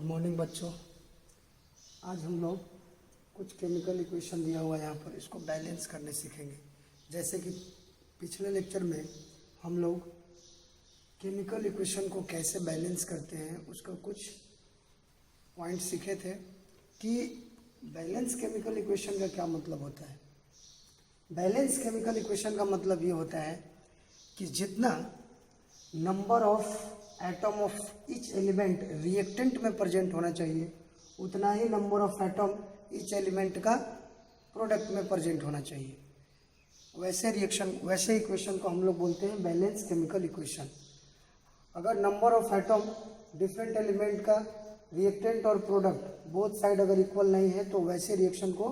Morning बच्चों। आज हम लोग कुछ केमिकल इक्वेशन दिया हुआ है यहाँ पर, इसको बैलेंस करने सीखेंगे। जैसे कि पिछले लेक्चर में हम लोग केमिकल इक्वेशन को कैसे बैलेंस करते हैं उसका कुछ पॉइंट सीखे थे कि बैलेंस केमिकल इक्वेशन का क्या मतलब होता है। बैलेंस केमिकल इक्वेशन का मतलब ये होता है कि जितना number of atom of each element reactant में प्रेजेंट होना चाहिए उतना ही number of atom each element का प्रोडक्ट में प्रेजेंट होना चाहिए। वैसे इक्वेशन को हम लोग बोलते हैं बैलेंस केमिकल इक्वेशन। अगर number of atom different element का रिएक्टेंट और प्रोडक्ट बोथ साइड अगर इक्वल नहीं है तो वैसे रिएक्शन को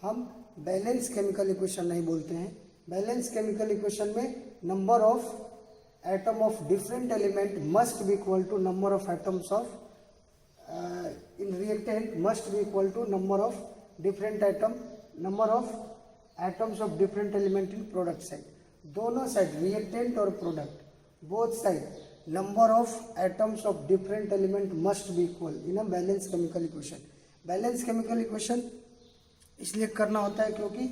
हम बैलेंस केमिकल इक्वेशन नहीं बोलते हैं। बैलेंस केमिकल इक्वेशन में number of atom of different element must be equal to number of atoms of in reactant must be equal to number of atoms of different element in product side। दोनों side reactant और product both side number of atoms of different element must be equal in a balanced chemical equation। Balance chemical equation इसलिए करना होता है क्योंकि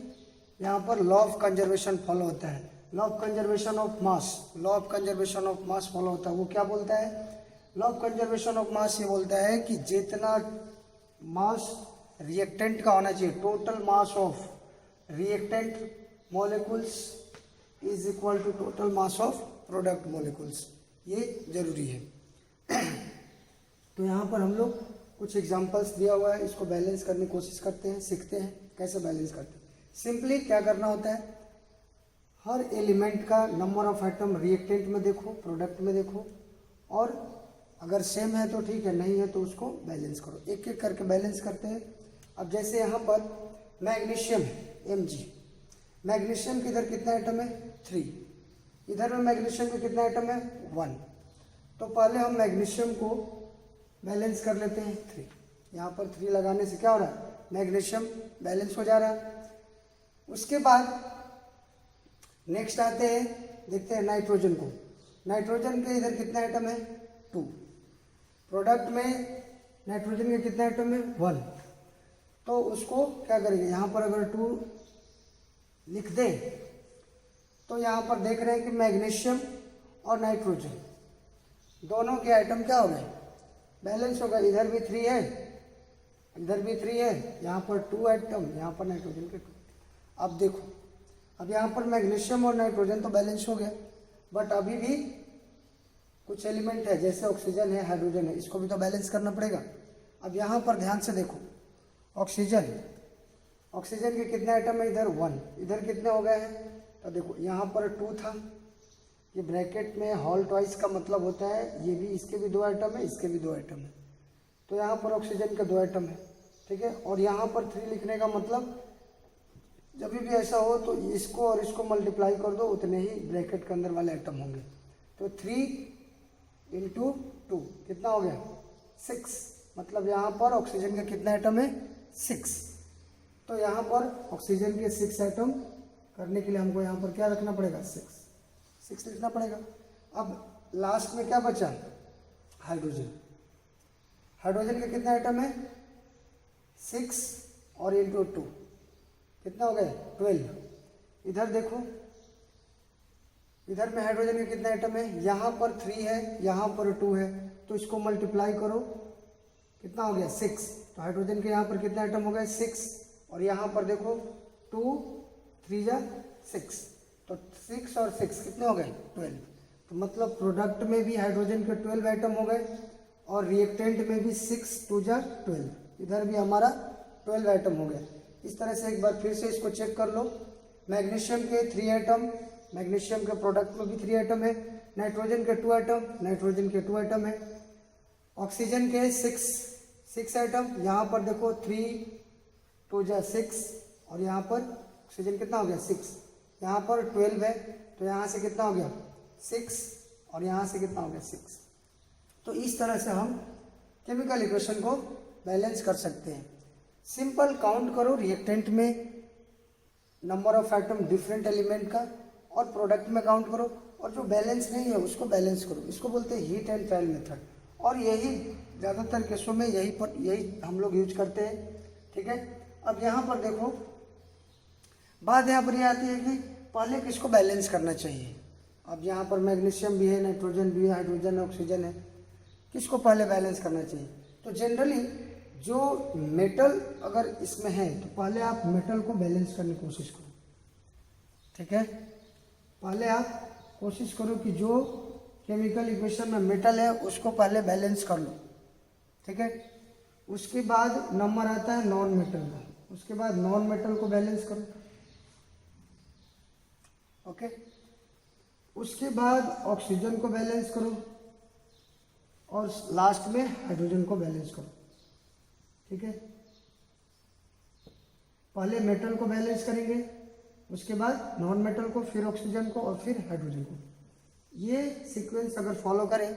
यहाँ पर law of conservation follow होता है। Law of conservation of mass follow होता है। वो क्या बोलता है? Law of conservation of mass ये बोलता है कि जितना मास रिएक्टेंट का होना चाहिए, total mass of reactant molecules is equal to total mass of product molecules, ये जरूरी है। तो यहाँ पर हम लोग कुछ एग्जांपल्स दिया हुआ है, इसको बैलेंस करने की कोशिश करते हैं, सीखते हैं कैसे बैलेंस करते हैं। सिंपली क्या करना होता है, हर एलिमेंट का नंबर ऑफ एटम रिएक्टेंट में देखो, प्रोडक्ट में देखो, और अगर सेम है तो ठीक है, नहीं है तो उसको बैलेंस करो। एक एक करके बैलेंस करते हैं। अब जैसे यहाँ पर मैग्नीशियम है Mg, मैग्नीशियम के इधर कितना एटम है 3, इधर में मैग्नीशियम के कितना एटम है 1। तो पहले हम मैग्नीशियम को बैलेंस कर लेते हैं 3। यहाँ पर 3 लगाने से क्या हो रहा है, मैग्नीशियम बैलेंस हो जा रहा है। उसके बाद नेक्स्ट आते हैं, देखते हैं नाइट्रोजन को। नाइट्रोजन के इधर कितना आइटम है 2, प्रोडक्ट में नाइट्रोजन के कितना आइटम है 1। तो उसको क्या करेंगे, यहाँ पर अगर 2 लिख दें तो यहाँ पर देख रहे हैं कि मैग्नीशियम और नाइट्रोजन दोनों के आइटम क्या हो गए, बैलेंस हो गए। इधर भी 3 है, इधर भी 3 है, यहाँ पर 2 आइटम, यहाँ पर नाइट्रोजन के 2। अब देखो, अब यहाँ पर मैग्नीशियम और नाइट्रोजन तो बैलेंस हो गया, बट अभी भी कुछ एलिमेंट है जैसे ऑक्सीजन है, हाइड्रोजन है, इसको भी तो बैलेंस करना पड़ेगा। अब यहाँ पर ध्यान से देखो, ऑक्सीजन के कितने आइटम है इधर 1, इधर कितने हो गए हैं, तो देखो यहाँ पर 2 था, ये ब्रैकेट में हॉल ट्वाइस का मतलब होता है ये भी, इसके भी 2 आइटम है, इसके भी 2 आइटम है, तो यहाँ पर ऑक्सीजन के 2 आइटम है, ठीक है। और यहाँ पर 3 लिखने का मतलब जब भी ऐसा हो तो इसको और इसको मल्टीप्लाई कर दो, उतने ही ब्रैकेट के अंदर वाले आइटम होंगे। तो 3 × 2 कितना हो गया 6, मतलब यहाँ पर ऑक्सीजन का कितना आइटम है 6। तो यहाँ पर ऑक्सीजन के 6 आइटम करने के लिए हमको यहाँ पर क्या रखना पड़ेगा, 6 लिखना पड़ेगा। अब लास्ट में क्या बचा, हाइड्रोजन। हाइड्रोजन के कितना आइटम है 6 और × 2 कितना हो गए 12। इधर देखो, इधर में हाइड्रोजन के कितने आइटम है, यहाँ पर 3 है, यहाँ पर 2 है, तो इसको मल्टीप्लाई करो, कितना हो गया 6। तो हाइड्रोजन के यहाँ पर कितने आइटम हो गए 6, और यहाँ पर देखो 2 3 जा 6, तो 6 और 6 कितने हो गए 12। तो मतलब प्रोडक्ट में भी हाइड्रोजन के 12 आइटम हो गए और रिएक्टेंट में भी 6 2 जा 12, इधर भी हमारा 12 आइटम हो गया। इस तरह से एक बार फिर से इसको चेक कर लो, मैग्नीशियम के 3 आइटम, मैग्नीशियम के प्रोडक्ट में भी 3 आइटम है, नाइट्रोजन के 2 आइटम, नाइट्रोजन के 2 आइटम है, ऑक्सीजन के 6 आइटम, यहाँ पर देखो 3 2 जा 6, और यहाँ पर ऑक्सीजन कितना हो गया 6, यहाँ पर 12 है, तो यहाँ से कितना हो गया 6, और यहाँ से कितना हो गया 6। तो इस तरह से हम केमिकल इक्वेशन को बैलेंस कर सकते हैं। सिंपल काउंट करो रिएक्टेंट में number of atom different element का, और प्रोडक्ट में काउंट करो, और जो बैलेंस नहीं है उसको बैलेंस करो। इसको बोलते हैं हीट एंड ट्रायल मेथड। और यही ज़्यादातर केसों में यही हम लोग यूज करते हैं, ठीक है। अब यहाँ पर देखो, बात यहाँ पर ये आती है कि पहले किसको बैलेंस करना चाहिए। अब यहाँ पर मैग्नीशियम भी है, नाइट्रोजन भी है, हाइड्रोजन ऑक्सीजन है, किसको पहले बैलेंस करना चाहिए। तो जनरली जो मेटल अगर इसमें है तो पहले आप मेटल को बैलेंस करने की कोशिश करो, ठीक है। पहले आप कोशिश करो कि जो केमिकल इक्वेशन में मेटल है उसको पहले बैलेंस कर लो, ठीक है। उसके बाद नंबर आता है नॉन मेटल का, उसके बाद नॉन मेटल को बैलेंस करो, ओके। उसके बाद ऑक्सीजन को बैलेंस करो और लास्ट में हाइड्रोजन को बैलेंस करो, ठीक है। पहले मेटल को बैलेंस करेंगे, उसके बाद नॉन मेटल को, फिर ऑक्सीजन को और फिर हाइड्रोजन को। ये सीक्वेंस अगर फॉलो करें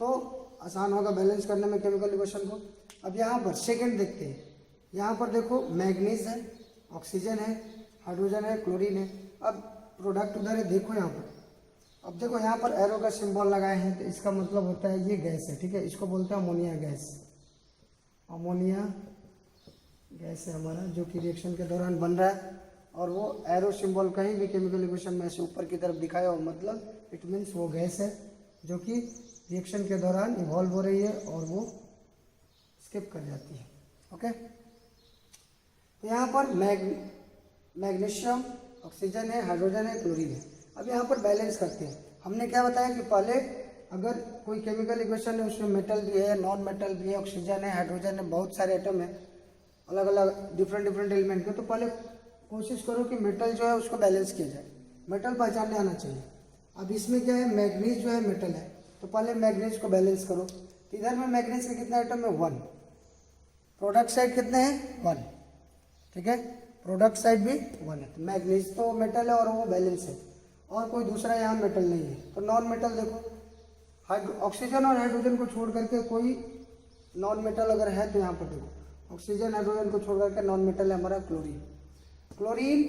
तो आसान होगा बैलेंस करने में केमिकल इक्वेशन को। अब यहाँ पर सेकंड देखते हैं। यहाँ पर देखो मैग्नीज है, ऑक्सीजन है, हाइड्रोजन है, क्लोरीन है। अब प्रोडक्ट उधर है, देखो यहाँ पर। अब देखो यहाँ पर एरो का सिंबल लगाए हैं तो इसका मतलब होता है ये गैस है, ठीक है। इसको बोलते हैं अमोनिया गैस। अमोनिया गैस है हमारा, जो कि रिएक्शन के दौरान बन रहा है। और वो एरो सिंबल कहीं भी केमिकल इक्वेशन में से ऊपर की तरफ दिखाया हो, मतलब इट मीन्स वो गैस है जो कि रिएक्शन के दौरान इवॉल्व हो रही है और वो स्किप कर जाती है, ओके। तो यहाँ पर मैग्नीशियम, ऑक्सीजन है, हाइड्रोजन है, क्लोरीन है। अब यहाँ पर बैलेंस करते हैं। हमने क्या बताया कि पहले अगर कोई केमिकल इक्वेशन है उसमें मेटल भी है, नॉन मेटल भी है, ऑक्सीजन है, हाइड्रोजन है, बहुत सारे एटम है अलग अलग डिफरेंट एलिमेंट के। तो पहले कोशिश करो कि मेटल जो है उसको बैलेंस किया जाए, मेटल पहचानने आना चाहिए। अब इसमें क्या है, मैग्नीज जो है मेटल है, तो पहले मैग्नीज को बैलेंस करो। तो इधर में मैग्नीज के कितने आइटम है, 1। प्रोडक्ट साइड कितने हैं, 1, ठीक है। प्रोडक्ट साइड भी 1 है। तो मैग्नीज तो मेटल है और वो बैलेंस है, और कोई दूसरा यहाँ मेटल नहीं है। तो नॉन मेटल देखो, ऑक्सीजन और हाइड्रोजन को छोड़ करके कोई नॉन मेटल अगर है तो यहाँ पर देखो ऑक्सीजन हाइड्रोजन को छोड़ करके नॉन मेटल है हमारा क्लोरीन। क्लोरीन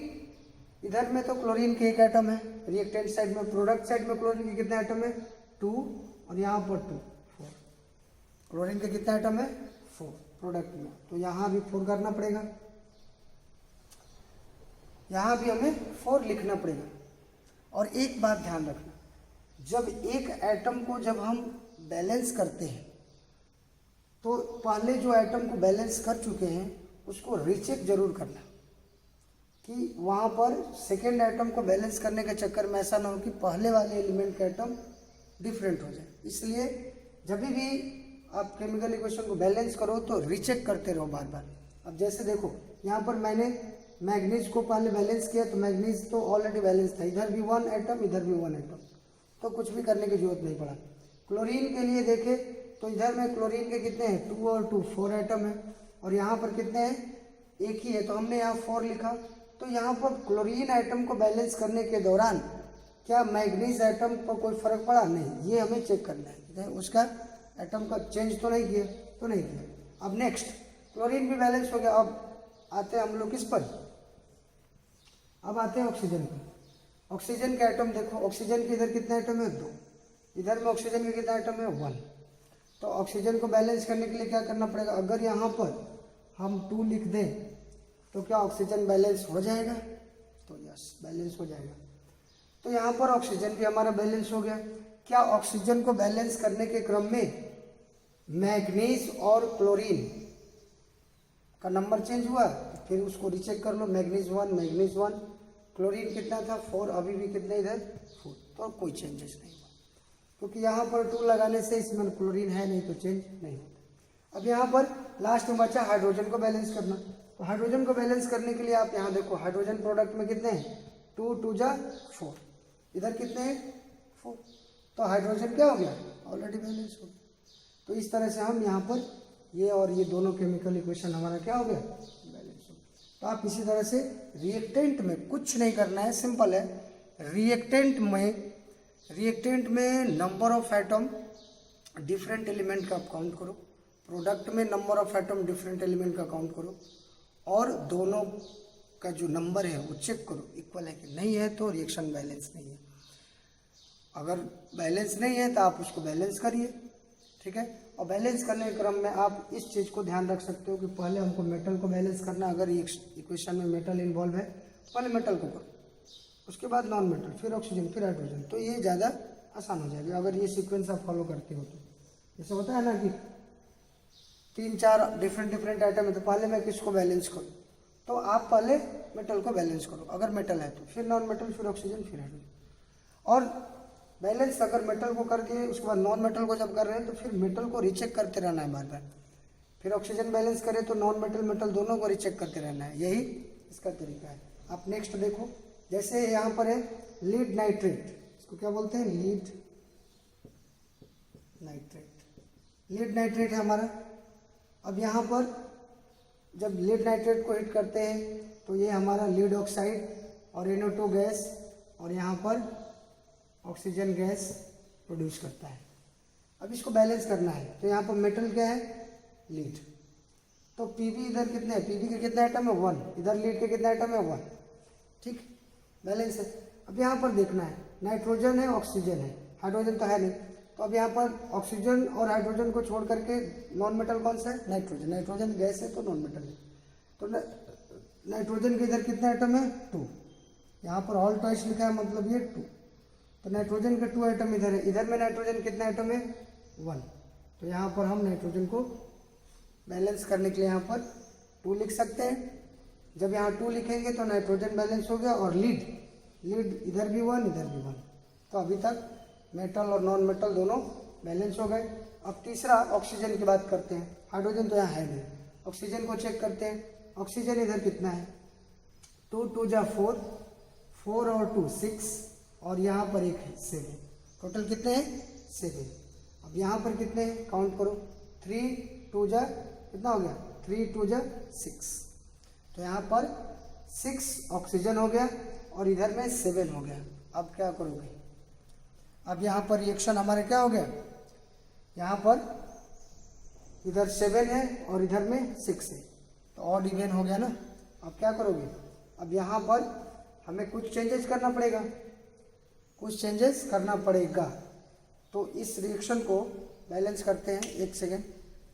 इधर में तो क्लोरीन के एक एटम है, रिएक्टेंट साइड में, प्रोडक्ट साइड में क्लोरीन के कितने आइटम है, 2, और यहाँ पर 2, 4। क्लोरीन के कितने आइटम है, 4 प्रोडक्ट में। तो यहाँ भी 4 करना पड़ेगा, यहाँ भी हमें 4 लिखना पड़ेगा। और एक बात ध्यान रखना, जब एक एटम को जब हम बैलेंस करते हैं तो पहले जो एटम को बैलेंस कर चुके हैं उसको रीचेक जरूर करना, कि वहाँ पर सेकेंड एटम को बैलेंस करने के चक्कर में ऐसा ना हो कि पहले वाले एलिमेंट के एटम डिफरेंट हो जाए। इसलिए जब भी आप केमिकल इक्वेशन को बैलेंस करो तो रीचेक करते रहो बार बार। अब जैसे देखो यहाँ पर मैंने मैग्नीज को पहले बैलेंस किया तो मैग्नीज तो ऑलरेडी बैलेंस था, इधर भी 1 एटम, इधर भी 1 एटम, तो कुछ भी करने की जरूरत नहीं पड़ा। क्लोरीन के लिए देखे तो इधर में क्लोरीन के कितने हैं, 2 और 2 4 एटम है, और यहाँ पर कितने हैं, एक ही है, तो हमने यहाँ 4 लिखा। तो यहाँ पर क्लोरीन एटम को बैलेंस करने के दौरान क्या मैग्नीज एटम पर कोई फर्क पड़ा, नहीं, ये हमें चेक करना है, उसका एटम का चेंज तो नहीं किया, तो नहीं किया। अब नेक्स्ट क्लोरीन भी बैलेंस हो गया। अब आते हैं हम लोग किस पर, अब आते हैं ऑक्सीजन पर। ऑक्सीजन के एटम देखो, ऑक्सीजन के इधर कितने एटम है, 2, इधर में ऑक्सीजन के कितने एटम है, 1। तो ऑक्सीजन को बैलेंस करने के लिए क्या करना पड़ेगा, अगर यहाँ पर हम 2 लिख दें तो क्या ऑक्सीजन बैलेंस हो जाएगा, तो यस बैलेंस हो जाएगा। तो यहाँ पर ऑक्सीजन भी हमारा बैलेंस हो गया। क्या ऑक्सीजन को बैलेंस करने के क्रम में मैग्नीज और क्लोरीन का नंबर चेंज हुआ, तो फिर उसको रीचेक कर लो, मैग्नीज 1 मैग्नीज 1, क्लोरीन कितना था 4, अभी भी कितने इधर 4, तो कोई चेंजेस नहीं हुआ, क्योंकि यहाँ पर 2 लगाने से इसमें क्लोरीन है नहीं तो चेंज नहीं होता। अब यहाँ पर लास्ट में बचा हाइड्रोजन को बैलेंस करना। तो हाइड्रोजन को बैलेंस करने के लिए आप यहाँ देखो, हाइड्रोजन प्रोडक्ट में कितने हैं, 2 2 जा 4, इधर कितने हैं 4, तो हाइड्रोजन क्या हो गया, ऑलरेडी बैलेंस हो गया। तो इस तरह से हम यहाँ पर ये और ये दोनों केमिकल इक्वेशन हमारा क्या हो गया, बैलेंस हो गया। तो आप इसी तरह से रिएक्टेंट में कुछ नहीं करना है, सिंपल है। रिएक्टेंट में number of atom different element का आप काउंट करो, प्रोडक्ट में number of atom different element का काउंट करो, और दोनों का जो नंबर है वो चेक करो इक्वल है कि नहीं है, तो रिएक्शन बैलेंस नहीं है। अगर बैलेंस नहीं है तो आप उसको बैलेंस करिए, ठीक ठीक है। और बैलेंस करने के क्रम में आप इस चीज़ को ध्यान रख सकते हो कि पहले हमको मेटल को बैलेंस करना, अगर इक्वेशन में मेटल इन्वॉल्व है पहले मेटल को करो, उसके बाद नॉन मेटल, फिर ऑक्सीजन, फिर हाइड्रोजन, तो ये ज़्यादा आसान हो जाएगा अगर ये सीक्वेंस आप फॉलो करते हो तो। जैसे होता है ना कि 3-4 डिफरेंट आइटम है तो पहले मैं किसको बैलेंस करूँ, तो आप पहले मेटल को बैलेंस करो अगर मेटल है तो, फिर नॉन मेटल, फिर ऑक्सीजन, फिर हाइड्रोजन। और बैलेंस अगर मेटल को कर दिए उसके बाद नॉन मेटल को जब कर रहे हैं तो फिर मेटल को रिचेक करते रहना है बार बार। फिर ऑक्सीजन बैलेंस करें तो नॉन मेटल मेटल दोनों को रिचेक करते रहना है, यही इसका तरीका है। आप नेक्स्ट देखो, जैसे यहाँ पर है लीड नाइट्रेट, इसको क्या बोलते हैं, लीड नाइट्रेट। लीड नाइट्रेट है हमारा। अब यहाँ पर जब लीड नाइट्रेट को हिट करते हैं तो ये हमारा लीड ऑक्साइड और NO2 गैस और यहाँ पर ऑक्सीजन गैस प्रोड्यूस करता है। अब इसको बैलेंस करना है तो यहाँ पर मेटल क्या है, लीड। तो Pb इधर कितने हैं, Pb के कितने आइटम है 1, इधर लीड के कितने आइटम है 1, ठीक, बैलेंस है। अब यहाँ पर देखना है नाइट्रोजन है, ऑक्सीजन है, हाइड्रोजन तो है नहीं, तो अब यहाँ पर ऑक्सीजन और हाइड्रोजन को छोड़ करके नॉन मेटल कौन सा है, नाइट्रोजन। नाइट्रोजन गैस है तो नॉन मेटल है। तो नाइट्रोजन के इधर कितने आइटम है 2, यहाँ पर ऑल ट्वाइस लिखा है मतलब ये 2, तो नाइट्रोजन का 2 आइटम इधर है, इधर में नाइट्रोजन कितने आइटम है 1, तो यहाँ पर हम नाइट्रोजन को बैलेंस करने के लिए यहाँ पर 2 लिख सकते हैं। जब यहाँ 2 लिखेंगे तो नाइट्रोजन बैलेंस हो गया और लीड इधर भी 1 इधर भी 1, तो अभी तक मेटल और नॉन मेटल दोनों बैलेंस हो गए। अब तीसरा ऑक्सीजन की बात करते हैं, हाइड्रोजन तो यहाँ है नहीं, ऑक्सीजन को चेक करते हैं। ऑक्सीजन इधर कितना है 2 2 जा 4, 4 और 2 6, और यहाँ पर एक है 7, टोटल कितने हैं 7। अब यहाँ पर कितने हैं काउंट करो, 3 2 जा कितना हो गया 3 2 जा 6, तो यहाँ पर 6 ऑक्सीजन हो गया और इधर में 7 हो गया। अब क्या करोगे, अब यहाँ पर रिएक्शन हमारे क्या हो गया, यहाँ पर इधर 7 है और इधर में 6 है, तो ऑड इवन हो गया ना। अब क्या करोगे, अब यहाँ पर हमें कुछ चेंजेस करना पड़ेगा, तो इस रिएक्शन को बैलेंस करते हैं। एक सेकेंड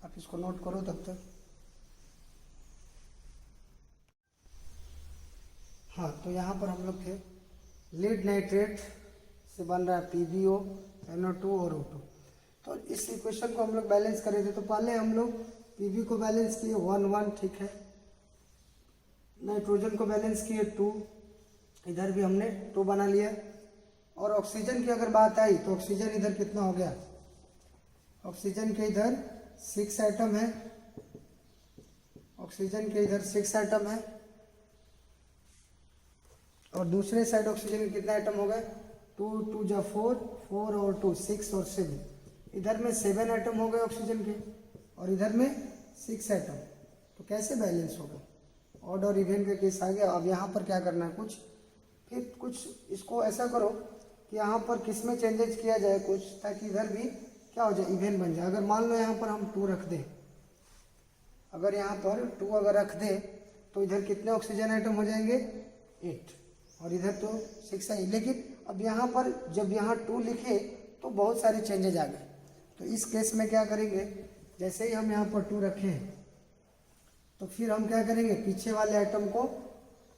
आप इसको नोट करो तब तक। हाँ, तो यहाँ पर हम लोग थे लीड नाइट्रेट से बन रहा है PbO, NO2 और O2, तो इस इक्वेशन को हम लोग बैलेंस करे थे। तो पहले हम लोग Pb को बैलेंस किए 1 1, ठीक है, नाइट्रोजन को बैलेंस किए 2, इधर भी हमने 2 बना लिया। और ऑक्सीजन की अगर बात आई तो ऑक्सीजन इधर कितना हो गया, ऑक्सीजन के इधर 6 आइटम है, ऑक्सीजन के इधर 6 आइटम है, और दूसरे साइड ऑक्सीजन के कितने आइटम हो गए 2 2 जा 4, 4 और 2 6 और 7, इधर में 7 आइटम हो गए ऑक्सीजन के और इधर में 6 आइटम, तो कैसे बैलेंस होगा, ऑड और इवन का केस आ गया। अब यहाँ पर क्या करना है, कुछ इसको ऐसा करो कि यहाँ पर किस में चेंजेस किया जाए कुछ, ताकि इधर भी क्या हो जाए इवन बन जाए। अगर मान लो यहाँ पर हम 2 रख दें, अगर यहाँ पर 2 अगर रख दें तो इधर कितने ऑक्सीजन आइटम हो जाएंगे 8, और इधर तो 6 है। लेकिन अब यहाँ पर जब यहाँ 2 लिखे तो बहुत सारे चेंजेज आ गए, तो इस केस में क्या करेंगे, जैसे ही हम यहाँ पर 2 रखें तो फिर हम क्या करेंगे, पीछे वाले आइटम को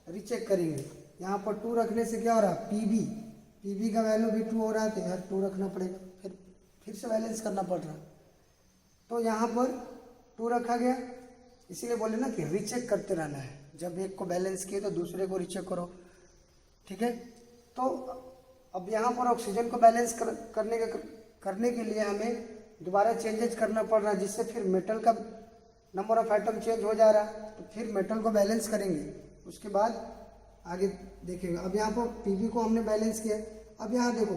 रीचेक करेंगे। यहाँ पर 2 रखने से क्या हो रहा है, पीबी का वैल्यू भी 2 हो रहा है, तो इधर 2 रखना पड़ेगा, फिर से बैलेंस करना पड़ रहा है। तो यहाँ पर 2 रखा गया, इसीलिए बोले ना कि रीचेक करते रहना है, जब एक को बैलेंस किए तो दूसरे को रीचेक करो, ठीक है। तो अब यहाँ पर ऑक्सीजन को बैलेंस करने के लिए हमें दोबारा चेंजेस करना पड़ रहा है, जिससे फिर मेटल का नंबर ऑफ आइटम चेंज हो जा रहा है, तो फिर मेटल को बैलेंस करेंगे, उसके बाद आगे देखेंगे। अब यहाँ पर Pb को हमने बैलेंस किया, अब यहाँ देखो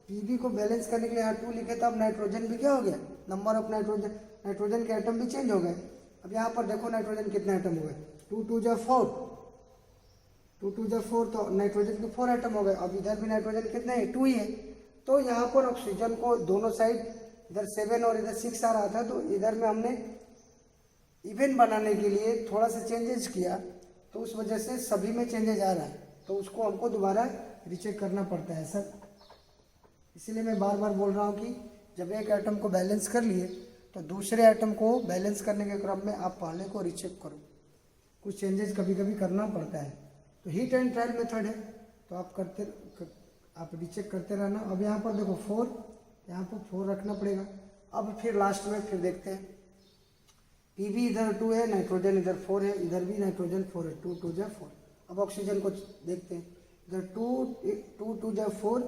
Pb को बैलेंस करने के लिए यहाँ 2 लिखे, तो अब नाइट्रोजन भी क्या हो गया, नंबर ऑफ नाइट्रोजन के आइटम भी चेंज हो गए। अब यहाँ पर देखो नाइट्रोजन कितने आइटम हो गए, 2 2 जा 4, 2 2 जा 4, तो नाइट्रोजन के 4 आइटम हो गए। अब इधर भी नाइट्रोजन कितने हैं 2 ही है, तो यहाँ पर ऑक्सीजन को दोनों साइड इधर 7 और इधर 6 आ रहा था, तो इधर में हमने इवन बनाने के लिए थोड़ा सा चेंजेस किया, तो उस वजह से सभी में चेंजेस आ रहा है, तो उसको हमको दोबारा रीचेक करना पड़ता है सर। इसीलिए मैं बार बार बोल रहा हूँ कि जब एक एटम को बैलेंस कर लिए तो दूसरे एटम को बैलेंस करने के क्रम में आप पहले को रिचेक करो, कुछ चेंजेस कभी कभी करना पड़ता है। तो हीट एंड ट्रायल मेथड है, तो आप रिचेक करते रहना। अब यहाँ पर देखो 4, यहाँ पर 4 रखना पड़ेगा। अब फिर लास्ट में फिर देखते हैं, पीवी इधर 2 है, नाइट्रोजन इधर 4 है, इधर भी नाइट्रोजन 4 है, 2 2 जा 4। अब ऑक्सीजन को देखते हैं, इधर 2 2 जा 4,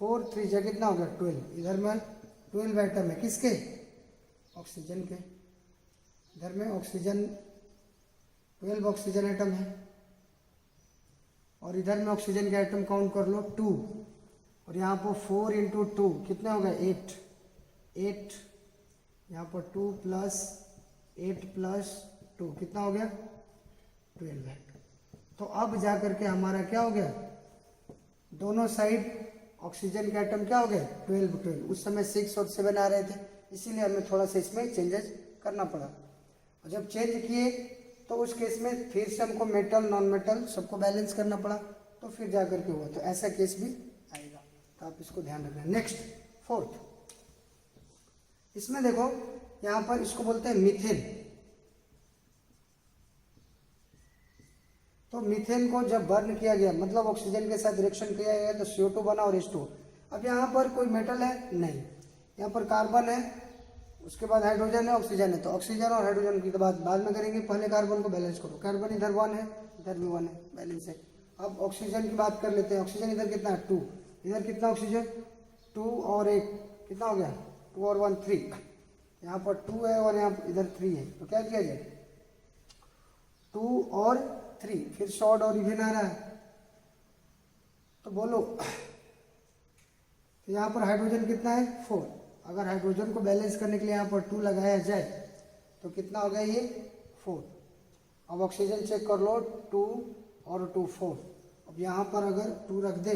4 3 जा कितना हो गया 12। इधर में 12 एटम है, किसके? ऑक्सीजन के। इधर में ऑक्सीजन 12 ऑक्सीजन एटम है, और इधर में ऑक्सीजन के एटम काउंट कर लो 2, और यहाँ पर 4 × 2 कितने हो गए 8, यहाँ पर 2 + 8 + 2 कितना हो गया 12 है। तो अब जा करके हमारा क्या हो गया, दोनों साइड ऑक्सीजन के एटम क्या हो गए 12 12। उस समय 6 और 7 आ रहे थे, इसीलिए हमें थोड़ा सा इसमें चेंजेस करना पड़ा। और जब चेंज किए तो उस केस में फिर से हमको मेटल नॉन मेटल सबको बैलेंस करना पड़ा, तो फिर जा करके हुआ। तो ऐसा केस भी आएगा, तो आप इसको ध्यान रखना। नेक्स्ट 4th, इसमें देखो यहाँ पर इसको बोलते हैं मीथेन। तो मीथेन को जब बर्न किया गया, मतलब ऑक्सीजन के साथ रिएक्शन किया गया, तो CO2 बना और H2। अब यहाँ पर कोई मेटल है नहीं, यहाँ पर कार्बन है, उसके बाद हाइड्रोजन है, ऑक्सीजन है। तो ऑक्सीजन और हाइड्रोजन की बात बाद में करेंगे, पहले कार्बन को बैलेंस करो। कार्बन इधर 1 है, इधर भी 1 है, बैलेंस है। अब ऑक्सीजन की बात कर लेते हैं। ऑक्सीजन इधर कितना है 2, इधर कितना ऑक्सीजन 2 और 1 कितना हो गया 2 और 1 3। यहाँ पर 2 है और यहाँ इधर 3 है, तो क्या किया जाए 2 और 3, फिर शॉर्ट और इवन आ रहा है, तो बोलो। तो यहाँ पर हाइड्रोजन कितना है 4। अगर हाइड्रोजन को बैलेंस करने के लिए यहाँ पर 2 लगाया जाए तो कितना हो गया ये 4। अब ऑक्सीजन चेक कर लो, 2 और 2 4। अब यहाँ पर अगर 2 रख दे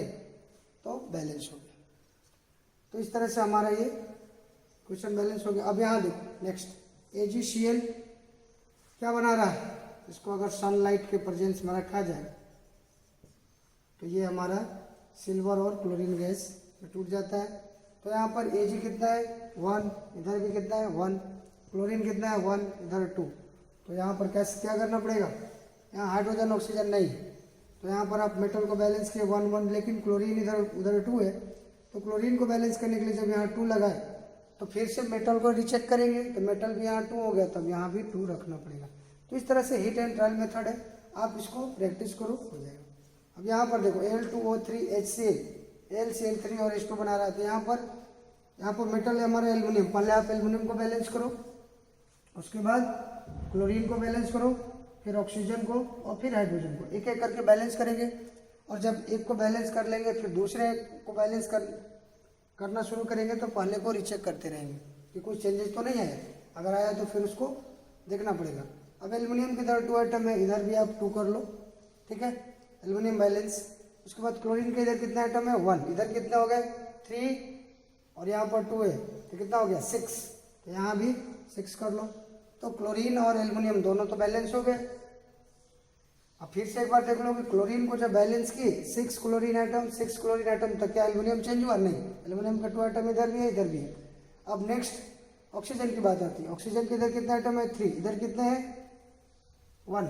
तो बैलेंस हो गया। तो इस तरह से हमारा ये क्वेश्चन बैलेंस हो गया। अब यहाँ देखो नेक्स्ट, AgCl क्या बना रहा है, इसको अगर सनलाइट के प्रेजेंस में रखा जाए तो ये हमारा सिल्वर और क्लोरीन गैस टूट जाता है। तो यहाँ पर Ag कितना है 1, इधर भी कितना है 1, क्लोरीन कितना है 1, इधर 2। तो यहाँ पर कैसे क्या करना पड़ेगा, यहाँ हाइड्रोजन ऑक्सीजन नहीं, तो यहाँ पर आप मेटल को बैलेंस किए 1 1, लेकिन क्लोरीन इधर उधर 2 है। तो क्लोरीन को बैलेंस करने के लिए जब यहाँ 2 लगाए तो फिर से मेटल को रिचेक करेंगे, तो मेटल भी यहाँ 2 हो गया, तब यहाँ भी 2 रखना पड़ेगा। तो इस तरह से हीट एंड ट्रायल मेथड है, आप इसको प्रैक्टिस करो, हो जाएगा। अब यहाँ पर देखो Al2O3 HCl, LCl3 और H2 बना रहा था। यहाँ पर मेटल है हमारा एल्युमिनियम, पहले आप एल्युमिनियम को बैलेंस करो, उसके बाद क्लोरीन को बैलेंस करो, फिर ऑक्सीजन को और फिर हाइड्रोजन को, एक एक करके बैलेंस करेंगे। और जब एक को बैलेंस कर लेंगे फिर दूसरे को बैलेंस करना शुरू करेंगे, तो पहले को रिचेक करते रहेंगे कि कुछ चेंजेस तो नहीं आया। अगर आया तो फिर उसको देखना पड़ेगा। अब एल्युमिनियम के इधर 2 आइटम है, इधर भी आप 2 कर लो, ठीक है, एल्युमिनियम बैलेंस। उसके बाद क्लोरीन के इधर कितना आइटम है 1, इधर कितने हो गए 3, और यहाँ पर 2 है, तो कितना हो गया 6, तो यहाँ भी 6 कर लो। तो क्लोरीन और एल्युमिनियम दोनों तो बैलेंस हो गए। अब फिर से एक बार देख लो कि क्लोरीन को जब बैलेंस किए 6 क्लोरीन आइटम, तो क्या एल्युमिनियम चेंज हुआ, नहीं, एल्युमिनियम का 2 आइटम इधर भी है, इधर भी है। अब नेक्स्ट ऑक्सीजन की बात आती है। ऑक्सीजन के इधर कितने आइटम है 3, इधर कितने हैं 1,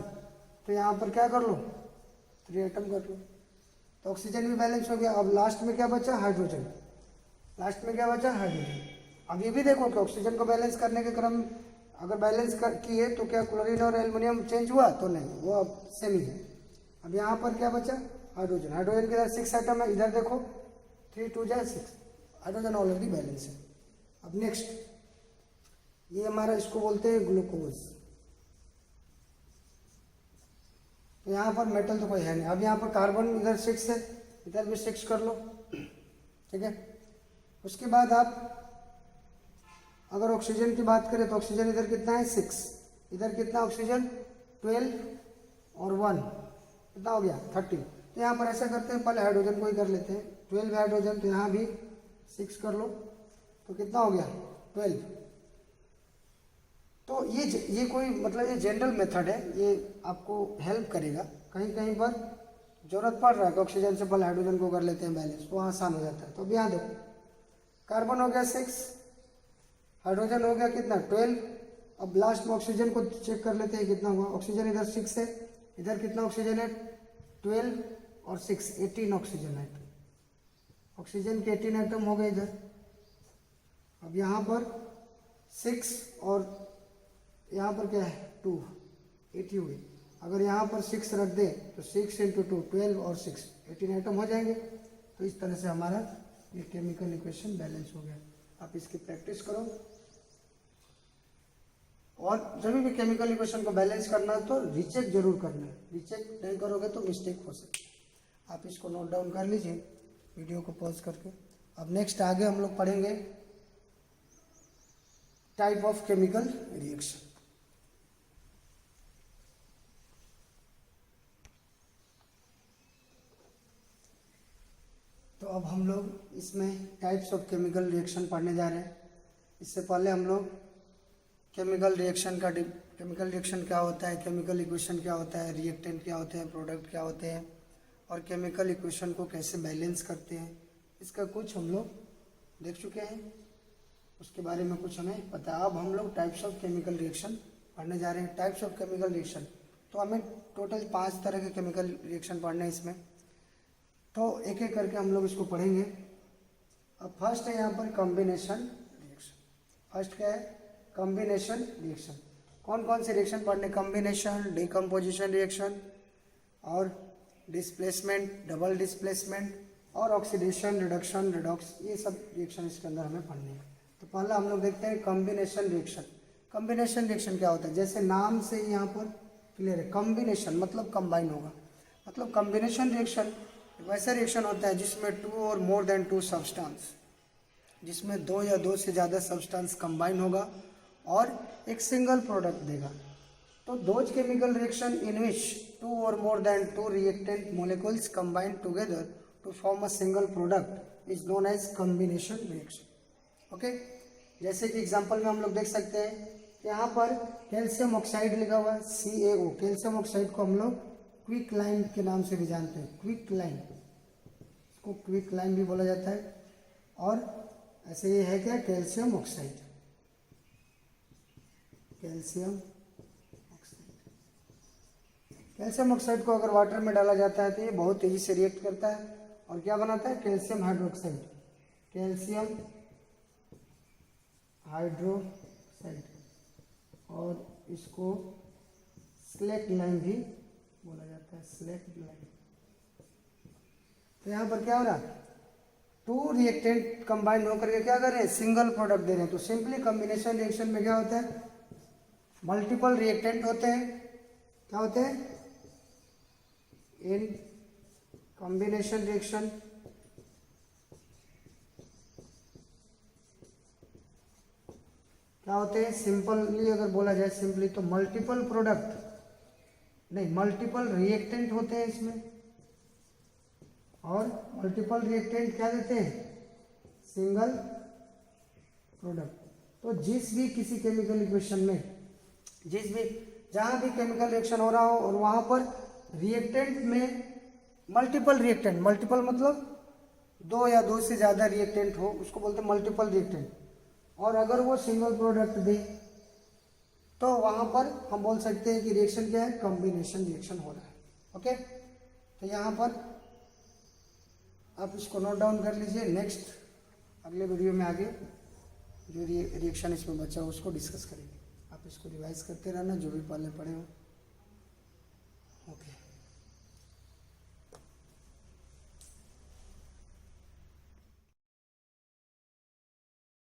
तो यहाँ पर क्या कर लो 3 आइटम कर लो, तो ऑक्सीजन भी बैलेंस हो गया। अब लास्ट में क्या बचा हाइड्रोजन, अब ये भी देखो कि ऑक्सीजन को बैलेंस करने के क्रम अगर बैलेंस किए तो क्या क्लोरीन और एल्युमिनियम चेंज हुआ, तो नहीं, वो अब सेम ही है। अब यहाँ पर क्या बचा हाइड्रोजन के इधर 6 आइटम है, इधर देखो 3 2 जा 6, हाइड्रोजन ऑलरेडी बैलेंस है। अब नेक्स्ट ये हमारा इसको बोलते हैं ग्लूकोज। तो यहाँ पर मेटल तो कोई है नहीं। अब यहाँ पर कार्बन इधर 6 है, इधर भी 6 कर लो, ठीक है। उसके बाद आप अगर ऑक्सीजन की बात करें तो ऑक्सीजन इधर कितना है 6, इधर कितना ऑक्सीजन 12 और 1 कितना हो गया 13। तो यहाँ पर ऐसा करते हैं, पहले हाइड्रोजन को ही कर लेते हैं, 12 हाइड्रोजन, तो यहाँ भी 6 कर लो, तो कितना हो गया 12। तो ये कोई मतलब ये जनरल मेथड है, ये आपको हेल्प करेगा। कहीं कहीं पर जरूरत पड़ रहा है कि ऑक्सीजन से पहले हाइड्रोजन को कर लेते हैं बैलेंस, तो आसान हो जाता है। तो अब यहाँ देखो कार्बन हो गया 6, हाइड्रोजन हो गया कितना 12। अब लास्ट में ऑक्सीजन को चेक कर लेते हैं कितना हुआ। ऑक्सीजन इधर 6 है, इधर कितना ऑक्सीजन है 12 और 6 18 ऑक्सीजन आइटम। ऑक्सीजन के 18 आइटम हो गए इधर। अब यहाँ पर 6 और यहाँ पर क्या है 2 80 हुई। अगर यहाँ पर 6 रख दे तो 6 × 2 12 और 6 18 आइटम हो जाएंगे। तो इस तरह से हमारा ये केमिकल इक्वेशन बैलेंस हो गया। आप इसकी प्रैक्टिस करो और जब भी केमिकल इक्वेशन को बैलेंस करना है तो रीचेक जरूर करना है। रीचेक नहीं करोगे तो मिस्टेक हो सकती है। आप इसको नोट डाउन कर लीजिए वीडियो को पॉज करके। अब नेक्स्ट आगे हम लोग पढ़ेंगे टाइप ऑफ केमिकल रिएक्शन। तो अब हम लोग इसमें टाइप्स ऑफ केमिकल रिएक्शन पढ़ने जा रहे हैं। इससे पहले हम लोग केमिकल रिएक्शन क्या होता है, केमिकल इक्वेशन क्या होता है, रिएक्टेंट क्या होते हैं, प्रोडक्ट क्या होते हैं और केमिकल इक्वेशन को कैसे बैलेंस करते हैं, इसका कुछ हम लोग देख चुके हैं। उसके बारे में कुछ हमें पता है। अब हम लोग टाइप्स ऑफ केमिकल रिएक्शन पढ़ने जा रहे हैं। टाइप्स ऑफ केमिकल रिएक्शन तो हमें टोटल 5 तरह के केमिकल रिएक्शन पढ़ने हैं इसमें। तो एक एक करके हम लोग इसको पढ़ेंगे। अब फर्स्ट है यहाँ पर कॉम्बिनेशन रिएक्शन। फर्स्ट क्या है कॉम्बिनेशन रिएक्शन। कौन कौन से रिएक्शन पढ़ने, कॉम्बिनेशन, डिकम्पोजिशन रिएक्शन और डिस्प्लेसमेंट, डबल डिस्प्लेसमेंट और ऑक्सीडेशन, रिडक्शन, रिडॉक्स, ये सब रिएक्शन इसके अंदर हमें पढ़ने हैं। तो पहला हम लोग देखते हैं कॉम्बिनेशन रिएक्शन। कॉम्बिनेशन रिएक्शन क्या होता है, जैसे नाम से यहाँ पर क्लियर है, कॉम्बिनेशन मतलब कंबाइन होगा। मतलब कॉम्बिनेशन रिएक्शन वैसा रिएक्शन होता है जिसमें 2 और मोर देन 2 सब्सटेंस, जिसमें 2 या 2 से ज़्यादा सब्सटेंस कंबाइन होगा और एक सिंगल प्रोडक्ट देगा। तो those chemical reaction in which 2 और more than 2 reactant molecules combine together to form a single product is known as combination reaction. Okay, जैसे कि एग्जांपल में हम लोग देख सकते हैं यहाँ पर कैल्शियम ऑक्साइड लिखा हुआ है CaO। कैल्शियम ऑक्साइड को हम लोग क्विक लाइन के नाम से भी जानते हैं। क्विक लाइन, इसको क्विक लाइन भी बोला जाता है। और ऐसे ये है क्या calcium oxide, calcium oxide. Calcium oxide को अगर वाटर में डाला जाता है तो ये बहुत तेजी से रिएक्ट करता है और क्या बनाता है कैल्शियम हाइड्रोक्साइड, कैल्शियम हाइड्रोक्साइड। और इसको स्लेक्ट लाइन भी बोला जाता है, स्लेक्ट लाइन। तो यहाँ पर क्या हो रहा है 2 रिएक्टेंट कंबाइन होकर के क्या कर रहे हैं सिंगल प्रोडक्ट दे रहे हैं। तो सिंपली कॉम्बिनेशन रिएक्शन में क्या होता है मल्टीपल रिएक्टेंट होते हैं। क्या होते हैं इन कॉम्बिनेशन रिएक्शन क्या होते हैं, सिंपली अगर बोला जाए सिंपली तो मल्टीपल प्रोडक्ट नहीं, मल्टीपल रिएक्टेंट होते हैं इसमें। और मल्टीपल रिएक्टेंट क्या देते हैं सिंगल प्रोडक्ट। तो जिस भी किसी केमिकल इक्वेशन में जहां भी केमिकल रिएक्शन हो रहा हो और वहां पर रिएक्टेंट में मल्टीपल रिएक्टेंट, मल्टीपल मतलब 2 या 2 से ज़्यादा रिएक्टेंट हो उसको बोलते हैं मल्टीपल रिएक्टेंट। और अगर वो सिंगल प्रोडक्ट दे तो वहां पर हम बोल सकते हैं कि रिएक्शन क्या है कॉम्बिनेशन रिएक्शन हो रहा है। ओके, तो यहाँ पर आप इसको नोट डाउन कर लीजिए। नेक्स्ट अगले वीडियो में आगे जो रिएक्शन इसमें बचा हो उसको डिस्कस करेंगे। आप इसको रिवाइज करते रहना जो भी पहले पढ़े हो।